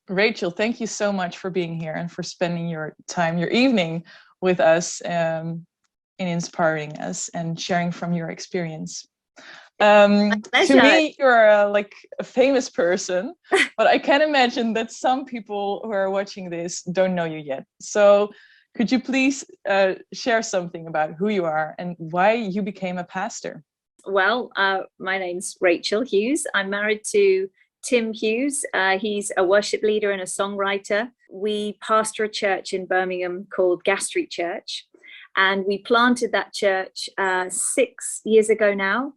Rachel, thank you so much for being here and for spending your time, your evening with us in inspiring us and sharing from your experience. To me, you're like a famous person, but I can imagine that some people who are watching this don't know you yet. So could you please share something about who you are and why you became a pastor? Well, my name's Rachel Hughes. I'm married to Tim Hughes. He's a worship leader and a songwriter. We pastor a church in Birmingham called Gas Street Church. And we planted that church 6 years ago now,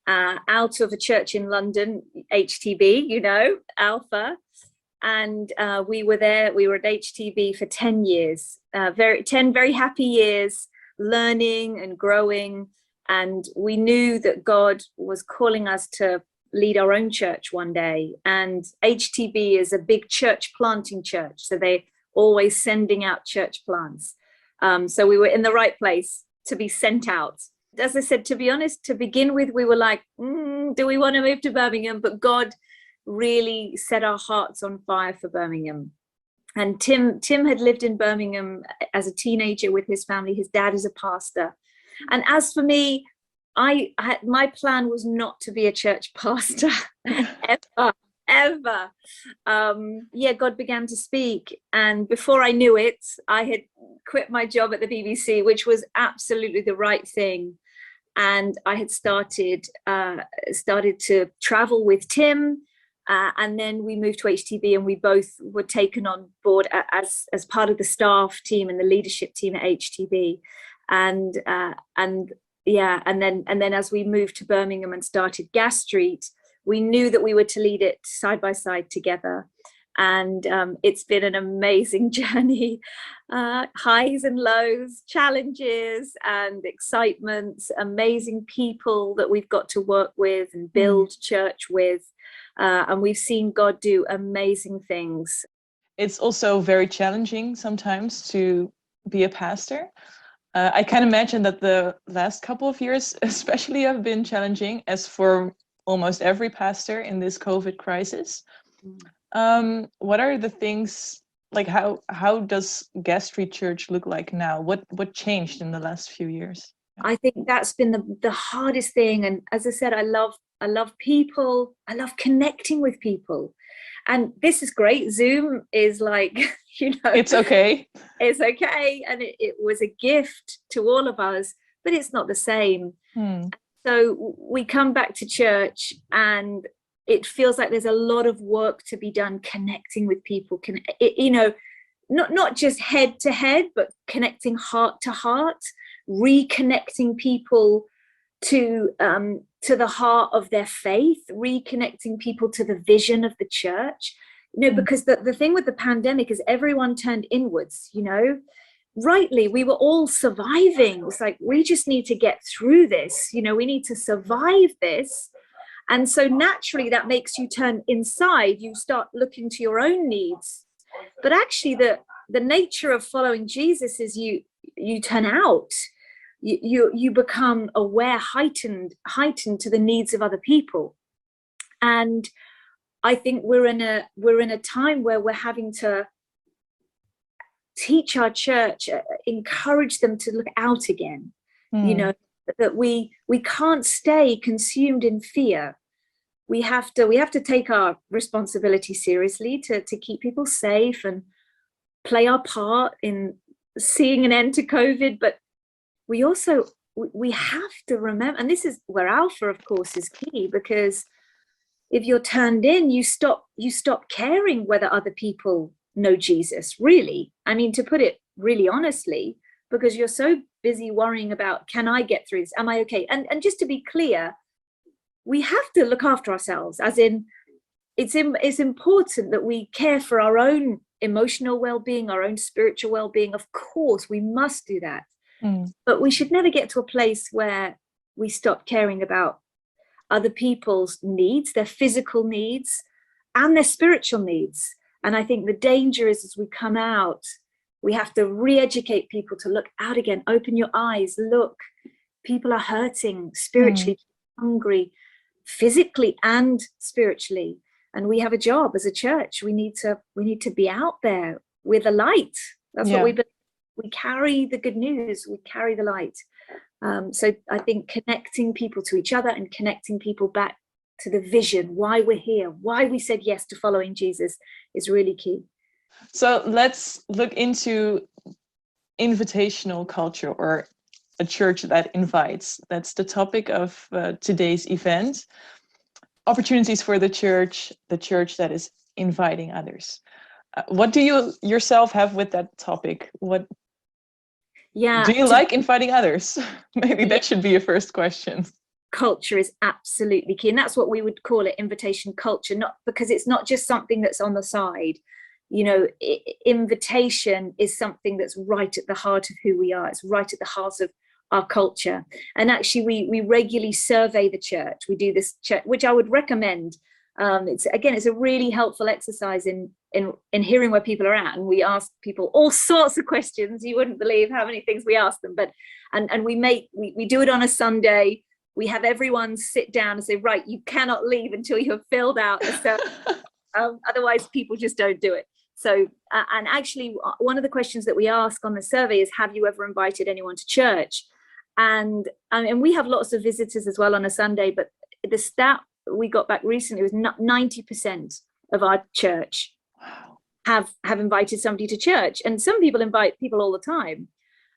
out of a church in London, HTB, you know, Alpha. And we were there, we were at HTB for 10 years, 10 very happy years, learning and growing. And we knew that God was calling us to lead our own church one day. And HTB is a big church planting church. So they're always sending out church plants. So we were in the right place to be sent out. As I said, to be honest, to begin with, we were like, do we want to move to Birmingham? But God really set our hearts on fire for Birmingham. And Tim had lived in Birmingham as a teenager with his family. His dad is a pastor. And as for me, my plan was not to be a church pastor ever. God began to speak. And before I knew it, I had quit my job at the BBC, which was absolutely the right thing. And I had started to travel with Tim. And then we moved to HTB, and we both were taken on board as part of the staff team and the leadership team at HTB. And then as we moved to Birmingham and started Gas Street, we knew that we were to lead it side by side together. And it's been an amazing journey, highs and lows, challenges and excitements, amazing people that we've got to work with and build church with. And we've seen God do amazing things. It's also very challenging sometimes to be a pastor. I can imagine that the last couple of years especially have been challenging, as for almost every pastor in this COVID crisis. What are the things, like how does Gas Street Church look like now? What changed in the last few years? I think that's been the hardest thing. And as I said, I love people. I love connecting with people. And this is great. Zoom is like, it's okay. It's okay. And it was a gift to all of us, but it's not the same. So we come back to church and it feels like there's a lot of work to be done connecting with people, not just head to head, but connecting heart to heart, reconnecting people to the heart of their faith, reconnecting people to the vision of the church, because the thing with the pandemic is everyone turned inwards, rightly, we were all surviving. It's like, we just need to get through this, we need to survive this. And so naturally that makes you turn inside, you start looking to your own needs. But actually the nature of following Jesus is you turn out. You become aware, heightened to the needs of other people. And I think we're in a time where we're having to teach our church, encourage them to look out again. That we can't stay consumed in fear. We have to take our responsibility seriously to keep people safe and play our part in seeing an end to COVID, but we have to remember, and this is where Alpha, of course, is key, because if you're turned in, you stop caring whether other people know Jesus, really. I mean, to put it really honestly, because you're so busy worrying about, can I get through this? Am I okay? And just to be clear, we have to look after ourselves, as in it's important that we care for our own emotional well-being, our own spiritual well-being. Of course, we must do that. But we should never get to a place where we stop caring about other people's needs, their physical needs and their spiritual needs. And I think the danger is, as we come out, we have to re-educate people to look out again, open your eyes, look, people are hurting spiritually, hungry, physically and spiritually. and we have a job as a church. We need to be out there with a light. That's what we believe. We carry the good news, we carry the light. So I think connecting people to each other and connecting people back to the vision, why we're here, why we said yes to following Jesus, is really key. So let's look into invitational culture, or a church that invites. That's the topic of today's event. Opportunities for the church that is inviting others. What do you yourself have with that topic? What do you like inviting others? Maybe that should be a first question. Culture is absolutely key, and that's what we would call it, invitation culture, not because it's not just something that's on the side. You know, invitation is something that's right at the heart of who we are. It's right at the heart of our culture. And actually we regularly survey the church. We do this, which I would recommend. It's a really helpful exercise in hearing where people are at, and we ask people all sorts of questions. You wouldn't believe how many things we ask them, but and we do it on a Sunday. We have everyone sit down and say, right, you cannot leave until you have filled out a survey. Otherwise people just don't do it. So and actually one of the questions that we ask on the survey is, have you ever invited anyone to church? And we have lots of visitors as well on a Sunday, but the stat we got back recently was 90% of our church have invited somebody to church. And some people invite people all the time.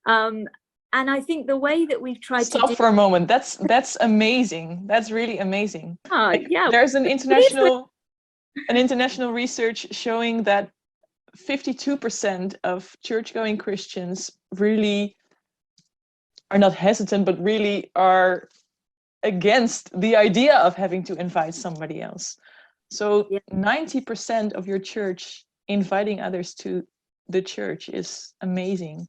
And I think the way that we've tried to stop for a moment. That's amazing. That's really amazing. Yeah. There's an international research showing that 52% of church-going Christians really are not hesitant, but really are against the idea of having to invite somebody else. So 90% of your church inviting others to the church is amazing.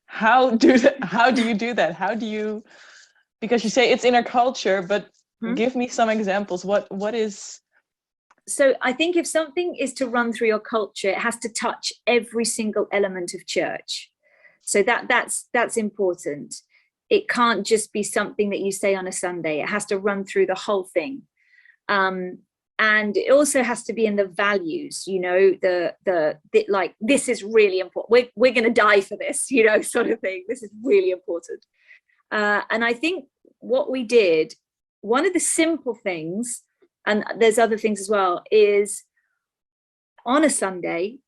How do you do that? How do you, because you say it's in our culture, but give me some examples. What is? So I think if something is to run through your culture, it has to touch every single element of church. So that's important. It can't just be something that you say on a Sunday. It has to run through the whole thing. And it also has to be in the values, you know, the like, this is really important. We're going to die for this, you know, sort of thing. This is really important. And I think what we did, one of the simple things, and there's other things as well, is on a Sunday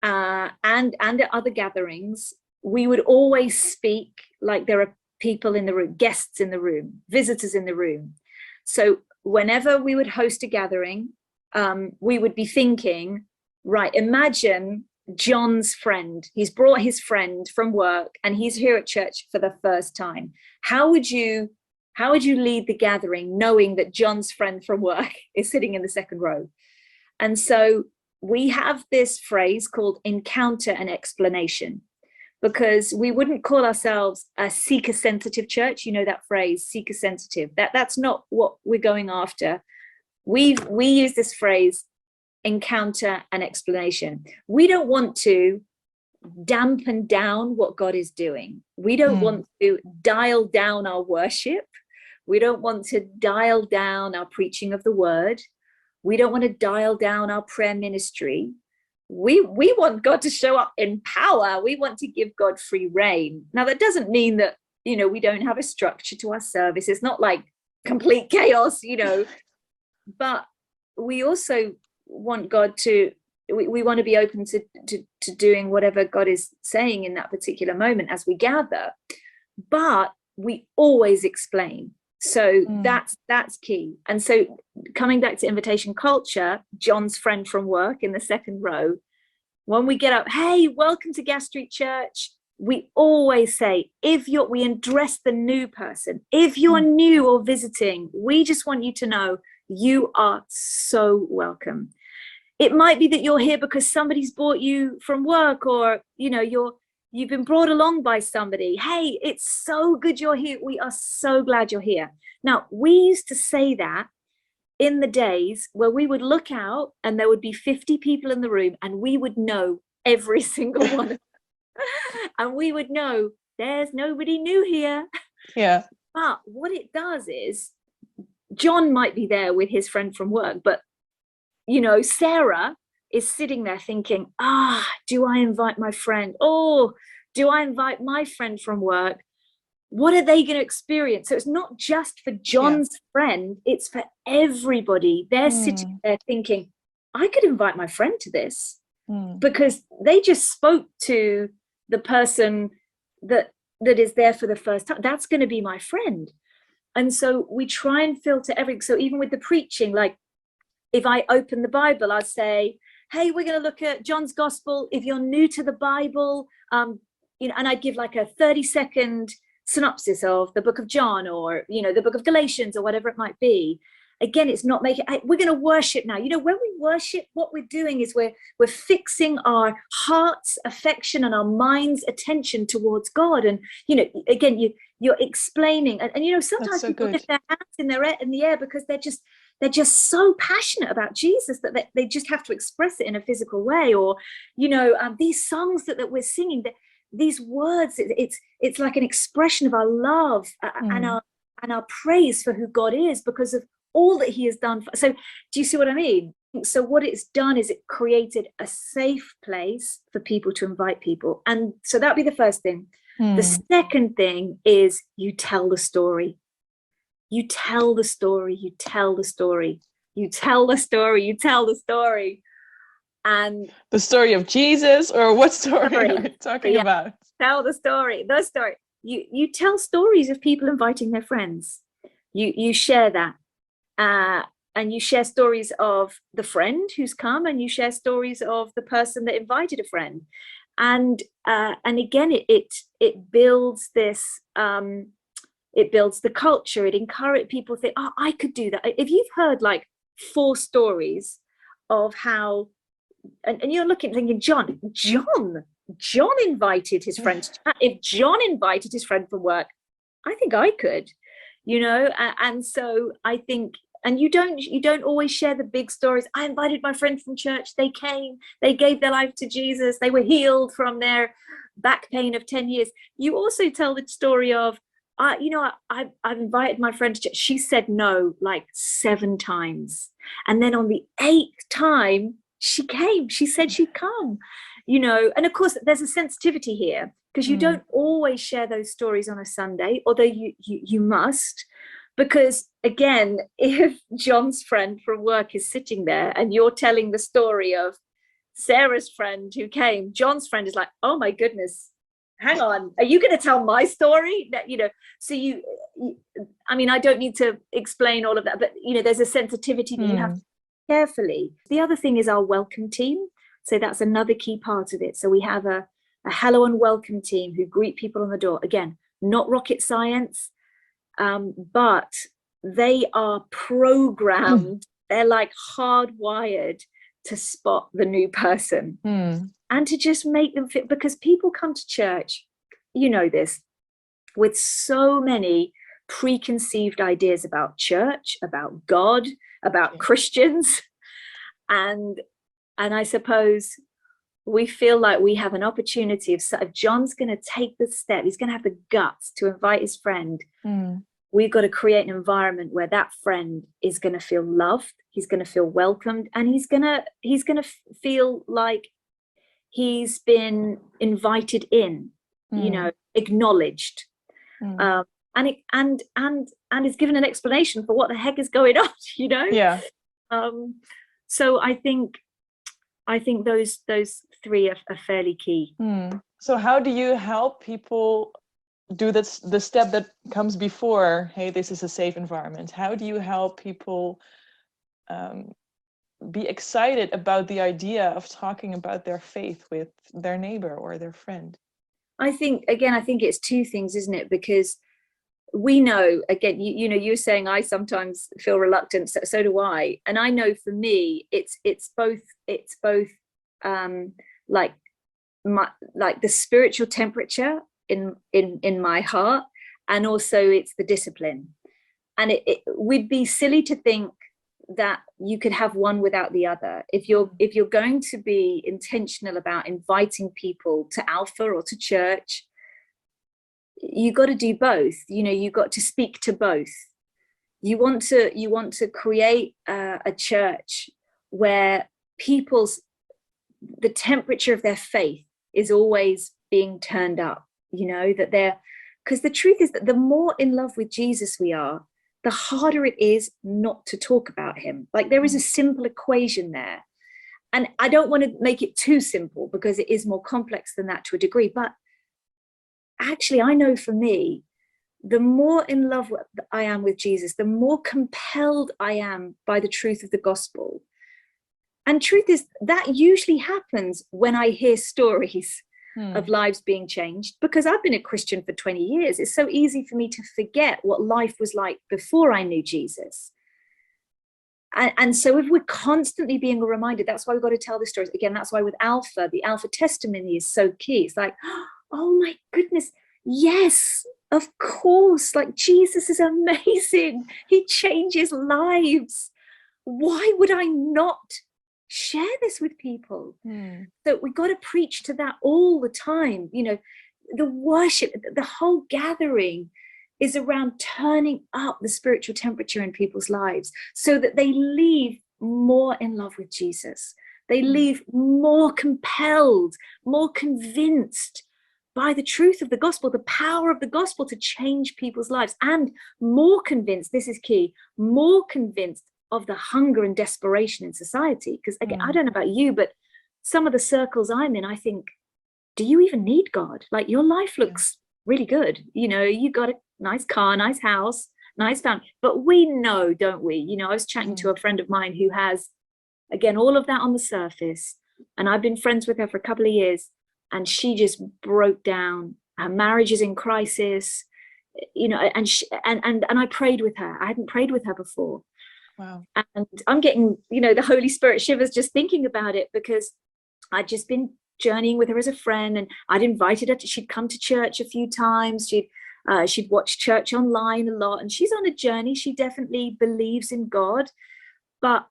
and at other gatherings, we would always speak like there are people in the room, guests in the room, visitors in the room. So whenever we would host a gathering, we would be thinking, right, imagine John's friend. He's brought his friend from work and he's here at church for the first time. How would you lead the gathering knowing that John's friend from work is sitting in the second row? And so we have this phrase called encounter and explanation, because we wouldn't call ourselves a seeker-sensitive church. You know that phrase, seeker-sensitive. That's not what we're going after. We use this phrase, encounter and explanation. We don't want to dampen down what God is doing. We don't want to dial down our worship. We don't want to dial down our preaching of the word. We don't want to dial down our prayer ministry. We want God to show up in power. We want to give God free reign. Now, that doesn't mean that, you know, we don't have a structure to our service. It's not like complete chaos, you know, but we also want God to, we want to be open to doing whatever God is saying in that particular moment as we gather, but we always explain. So that's key. And so coming back to invitation culture, John's friend from work in the second row, when we get up, hey, welcome to Gas Street Church, we always say, we address the new person. If you're new or visiting, we just want you to know you are so welcome. It might be that you're here because somebody's brought you from work, or, you know, you've been brought along by somebody. Hey, it's so good you're here. We are so glad you're here. Now, we used to say that in the days where we would look out and there would be 50 people in the room and we would know every single one of them. And we would know there's nobody new here. Yeah. But what it does is John might be there with his friend from work, but you know, Sarah is sitting there thinking, do I invite my friend? Oh, do I invite my friend from work? What are they going to experience? So it's not just for John's friend, it's for everybody. They're sitting there thinking, I could invite my friend to this because they just spoke to the person that is there for the first time. That's going to be my friend. And so we try and filter everything. So even with the preaching, like if I open the Bible, I'd say, hey, we're going to look at John's gospel. If you're new to the Bible, you know, and I'd give like a 30-second synopsis of the book of John, or, you know, the book of Galatians, or whatever it might be. Again, it's not making, we're going to worship now. You know, when we worship, what we're doing is we're fixing our heart's affection and our mind's attention towards God. And, you know, again, you're explaining, and you know, sometimes people lift their hands in the air because they're just so passionate about Jesus that they just have to express it in a physical way. Or, you know, these songs that we're singing, these words, it's like an expression of our love and our praise for who God is, because of all that he has done. So do you see what I mean? So what it's done is it created a safe place for people to invite people. And so that'd be the first thing. The second thing is you tell the story. You tell the story, you tell the story, you tell the story, you tell the story. And the story of Jesus, or what story are you talking about? Tell the story. You tell stories of people inviting their friends. You share that. And you share stories of the friend who's come, and you share stories of the person that invited a friend. And again, it builds this, it builds the culture. It encourages people to think, oh, I could do that. If you've heard like 4 stories of how, and you're thinking, John invited his friend. If John invited his friend from work, I think I could, you know. And so I think, and you don't always share the big stories. I invited my friend from church. They came, they gave their life to Jesus. They were healed from their back pain of 10 years. You also tell the story of, you know, I've invited my friend to church. She said no like 7 times. And then on the 8th time, she came. She said she'd come, you know. And of course, there's a sensitivity here, because you don't always share those stories on a Sunday, although you must. Because again, if John's friend from work is sitting there and you're telling the story of Sarah's friend who came, John's friend is like, oh my goodness, hang on, are you going to tell my story? That, you know, so I mean, I don't need to explain all of that, but you know, there's a sensitivity that you have to carefully. The other thing is our welcome team. So that's another key part of it. So we have a hello and welcome team who greet people on the door. Again, not rocket science. But they are programmed, they're like hardwired to spot the new person and to just make them fit, because people come to church, you know this, with so many preconceived ideas about church, about God, about Christians. And I suppose we feel like we have an opportunity if John's going to take the step, he's going to have the guts to invite his friend. We've got to create an environment where that friend is going to feel loved, he's going to feel welcomed, and he's going to feel like he's been invited in, you know, acknowledged, and is given an explanation for what the heck is going on, you know. So I think those 3 are fairly key. So how do you help people do the step that comes before, hey, this is a safe environment? How do you help people be excited about the idea of talking about their faith with their neighbor or their friend? I think it's 2 things, isn't it? Because we know, again, you know, you're saying I sometimes feel reluctant, so do I. And I know for me, it's both like the spiritual temperature in my heart, and also it's the discipline. And it would be silly to think that you could have one without the other. If you're going to be intentional about inviting people to Alpha or to church, you got to do both. You know, you got to speak to both. You want to create a church where the temperature of their faith is always being turned up, because the truth is that the more in love with Jesus we are, the harder it is not to talk about him. Like, there is a simple equation there. And I don't want to make it too simple, because it is more complex than that to a degree. But actually, I know for me, the more in love I am with Jesus, the more compelled I am by the truth of the gospel. And truth is, that usually happens when I hear stories of lives being changed, because I've been a Christian for 20 years. It's so easy for me to forget what life was like before I knew Jesus. And so if we're constantly being reminded, that's why we've got to tell the stories. Again, that's why with Alpha, the Alpha testimony is so key. It's like, oh my goodness, yes, of course, like, Jesus is amazing. He changes lives. Why would I not share this with people? So we got to preach to that all the time. The worship, the whole gathering is around turning up the spiritual temperature in people's lives, so that they leave more in love with Jesus. They leave more compelled, more convinced by the truth of the gospel, the power of the gospel to change people's lives, and more convinced, this is key, more convinced of the hunger and desperation in society. Because again, I don't know about you, but some of the circles I'm in, I think, do you even need God? Like, your life looks really good. You got a nice car, nice house, nice family. But we know, don't we? I was chatting to a friend of mine who has, again, all of that on the surface. And I've been friends with her for a couple of years. And she just broke down. Her marriage is in crisis, and I prayed with her. I hadn't prayed with her before. Wow. And I'm getting, the Holy Spirit shivers just thinking about it, because I'd just been journeying with her as a friend, and I'd invited her she'd come to church a few times. She'd watched church online a lot, and she's on a journey. She definitely believes in God. But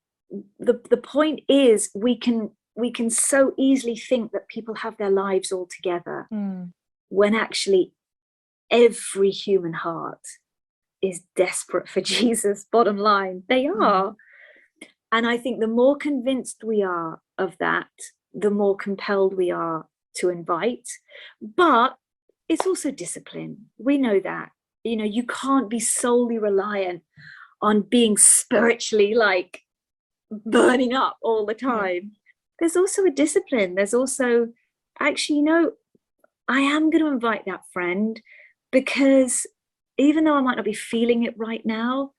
the point is, we can so easily think that people have their lives all together, when actually every human heart is desperate for Jesus. Bottom line, they are. And I think the more convinced we are of that, the more compelled we are to invite. But it's also discipline. We know that. You can't be solely reliant on being spiritually like burning up all the time. There's also a discipline. There's also, actually, I am going to invite that friend, because even though I might not be feeling it right now,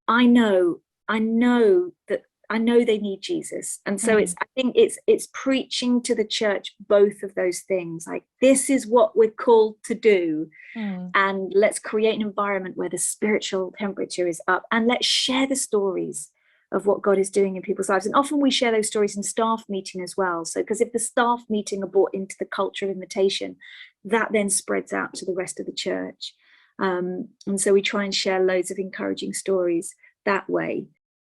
I know they need Jesus. And so I think it's preaching to the church both of those things. Like, this is what we're called to do. And let's create an environment where the spiritual temperature is up, and let's share the stories of what God is doing in people's lives. And often we share those stories in staff meeting as well. So, because if the staff meeting are brought into the culture of invitation, that then spreads out to the rest of the church. And so we try and share loads of encouraging stories that way.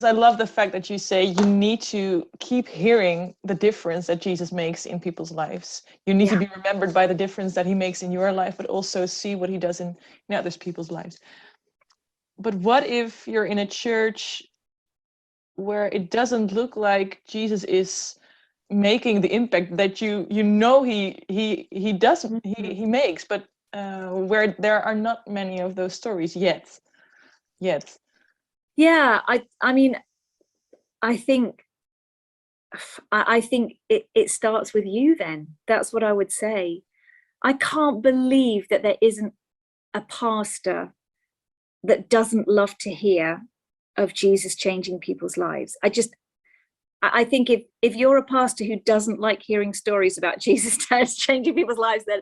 I love the fact that you say you need to keep hearing the difference that Jesus makes in people's lives. You need to be remembered by the difference that he makes in your life, but also see what he does in other people's lives. But what if you're in a church where it doesn't look like Jesus is making the impact that he makes, but where there are not many of those stories yet? Yeah, I mean, I think it starts with you then. That's what I would say. I can't believe that there isn't a pastor that doesn't love to hear of Jesus changing people's lives. I think if you're a pastor who doesn't like hearing stories about Jesus changing people's lives, then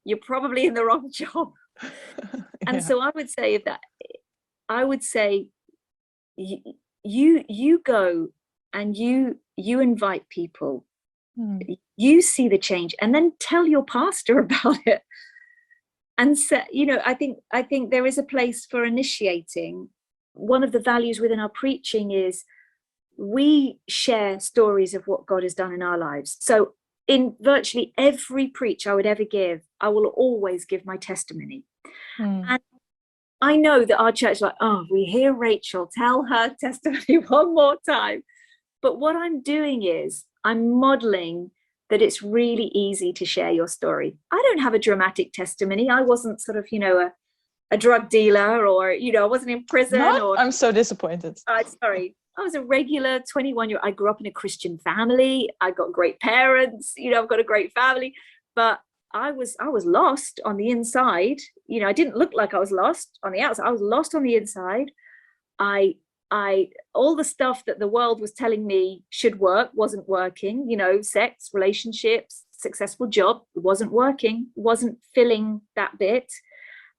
you're probably in the wrong job. And so I would say you go and you invite people, you see the change, and then tell your pastor about it. And so, I think there is a place for initiating. One of the values within our preaching is we share stories of what God has done in our lives. So in virtually every preach I would ever give, I will always give my testimony. And I know that our church is like, oh, we hear Rachel tell her testimony one more time. But what I'm doing is I'm modeling that it's really easy to share your story. I don't have a dramatic testimony. I wasn't sort of, a drug dealer, or, I wasn't in prison. I'm so disappointed. Sorry. I was a regular 21-year-old. I grew up in a Christian family. I got great parents. I've got a great family. But I was lost on the inside. I didn't look like I was lost on the outside. I was lost on the inside. I all the stuff that the world was telling me should work wasn't working. Sex, relationships, successful job, wasn't working, wasn't filling that bit.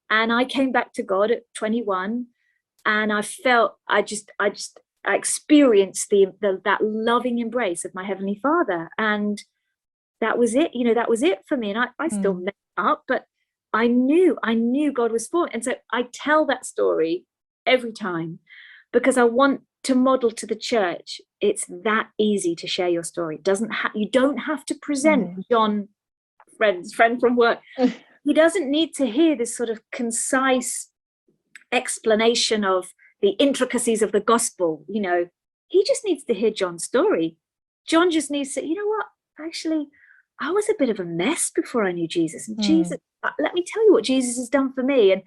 And I came back to God at 21, and I felt I experienced that loving embrace of my Heavenly Father, and that was it. That was it for me. And I still messed up, but I knew God was for me. And so I tell that story every time, because I want to model to the church, it's that easy to share your story. You don't have to present John, friend from work. He doesn't need to hear this sort of concise explanation of the intricacies of the gospel. He just needs to hear John's story. John just needs to, what? Actually, I was a bit of a mess before I knew Jesus. And Jesus, let me tell you what Jesus has done for me. And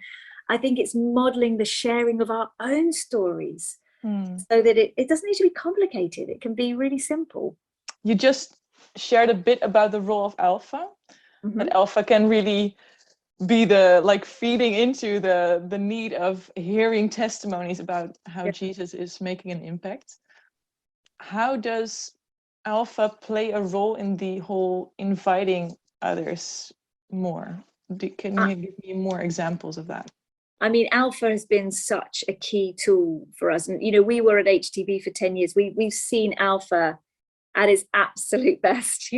I think it's modeling the sharing of our own stories, so that it doesn't need to be complicated. It can be really simple. You just shared a bit about the role of Alpha, that Alpha can really be the feeding into the need of hearing testimonies about how Jesus is making an impact. How does Alpha play a role in the whole inviting others more? Can you give me more examples of that? I mean, Alpha has been such a key tool for us. And, we were at HTB for 10 years. We've seen Alpha at its absolute best.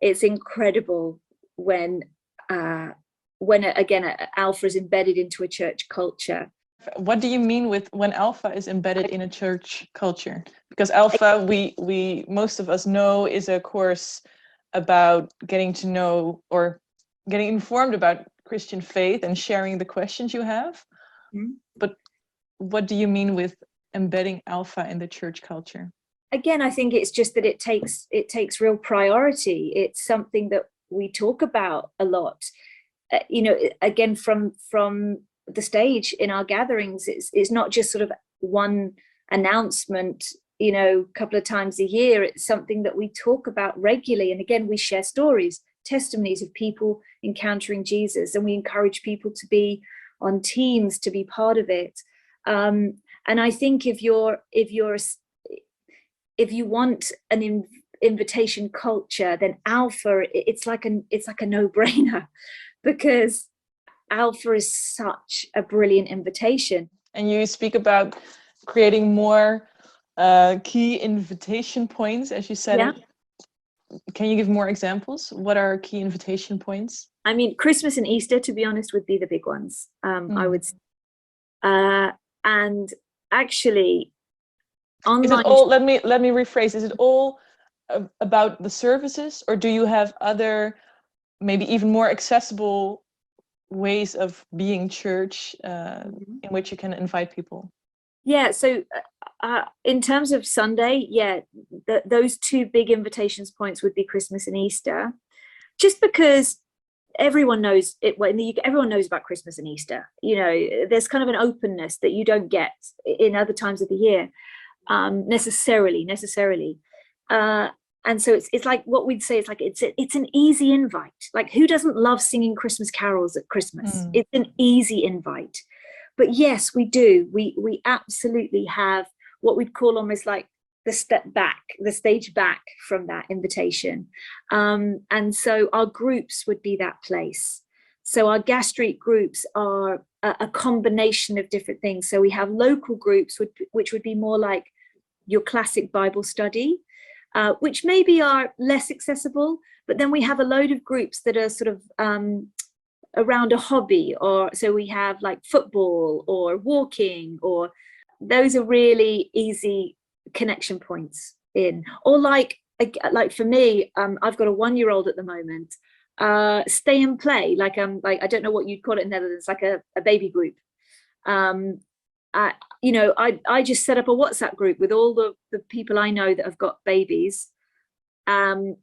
It's incredible when again, Alpha is embedded into a church culture. What do you mean with when Alpha is embedded in a church culture? Because Alpha, we most of us know, is a course about getting to know or getting informed about Christian faith and sharing the questions you have. But what do you mean with embedding Alpha in the church culture? Again, I think it's just that it takes real priority. It's something that we talk about a lot. Again, from the stage in our gatherings, it's not just sort of one announcement, a couple of times a year. It's something that we talk about regularly. And again, we share stories, testimonies of people encountering Jesus, and we encourage people to be on teams, to be part of it. And I think if you want an invitation culture, then Alpha, it's like a no-brainer, because Alpha is such a brilliant invitation. And you speak about creating more key invitation points, as you said. Yeah. Can you give more examples? What are key invitation points? I mean, Christmas and Easter, to be honest, would be the big ones. I would say. And actually, online. Is it all? Let me rephrase. Is it all about the services, or do you have other, maybe even more accessible ways of being church in which you can invite people? Yeah, so in terms of Sunday, those two big invitations points would be Christmas and Easter, just because everyone knows it. Well, in the UK, everyone knows about Christmas and Easter. There's kind of an openness that you don't get in other times of the year, necessarily. And so it's like what we'd say. It's like it's an easy invite. Like, who doesn't love singing Christmas carols at Christmas? It's an easy invite. But yes, we do. We absolutely have what we'd call almost like the stage back from that invitation. And so our groups would be that place. So our Gas Street groups are a combination of different things. So we have local groups, which would be more like your classic Bible study, which maybe are less accessible. But then we have a load of groups that are sort of around a hobby, or so we have like football or walking, or those are really easy connection points in. Or like for me, I've got a 1-year-old at the moment, stay and play, like I don't know what you'd call it in Netherlands, like a baby group. I just set up a WhatsApp group with all the people I know that have got babies. I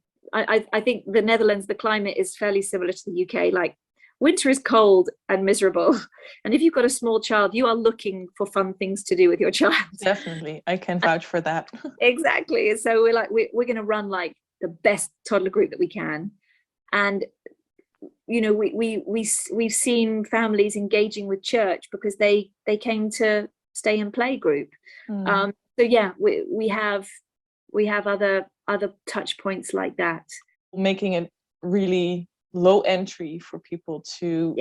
think the Netherlands, the climate is fairly similar to the UK. Like, winter is cold and miserable. And if you've got a small child, you are looking for fun things to do with your child. Definitely. I can vouch for that. Exactly. So we're like, we're going to run like the best toddler group that we can. And, we've seen families engaging with church because they came to stay and play group. So yeah, we have other touch points like that. Making it really low entry for people to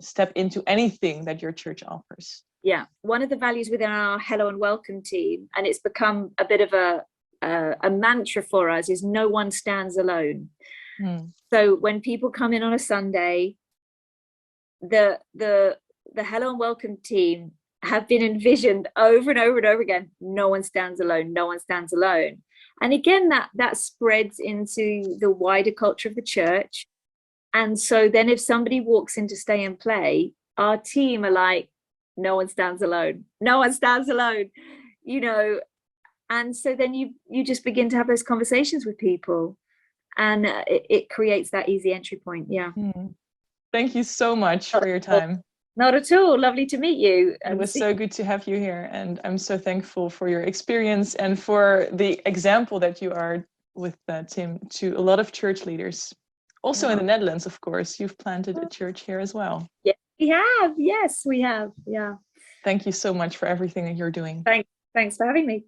step into anything that your church offers. Yeah, one of the values within our Hello and Welcome team, and it's become a bit of a mantra for us, is no one stands alone. So when people come in on a Sunday, the Hello and Welcome team have been envisioned over and over and over again. No one stands alone. No one stands alone. And again, that spreads into the wider culture of the church. And so then if somebody walks in to stay and play, our team are like, no one stands alone. No one stands alone, And so then you just begin to have those conversations with people, and it creates that easy entry point. Yeah. Thank you so much for your time. Not at all. Lovely to meet you. It was so good to have you here. And I'm so thankful for your experience and for the example that you are with Tim to a lot of church leaders. Also in the Netherlands, of course, you've planted a church here as well. Yeah, we have. Yes, we have. Yeah. Thank you so much for everything that you're doing. Thanks for having me.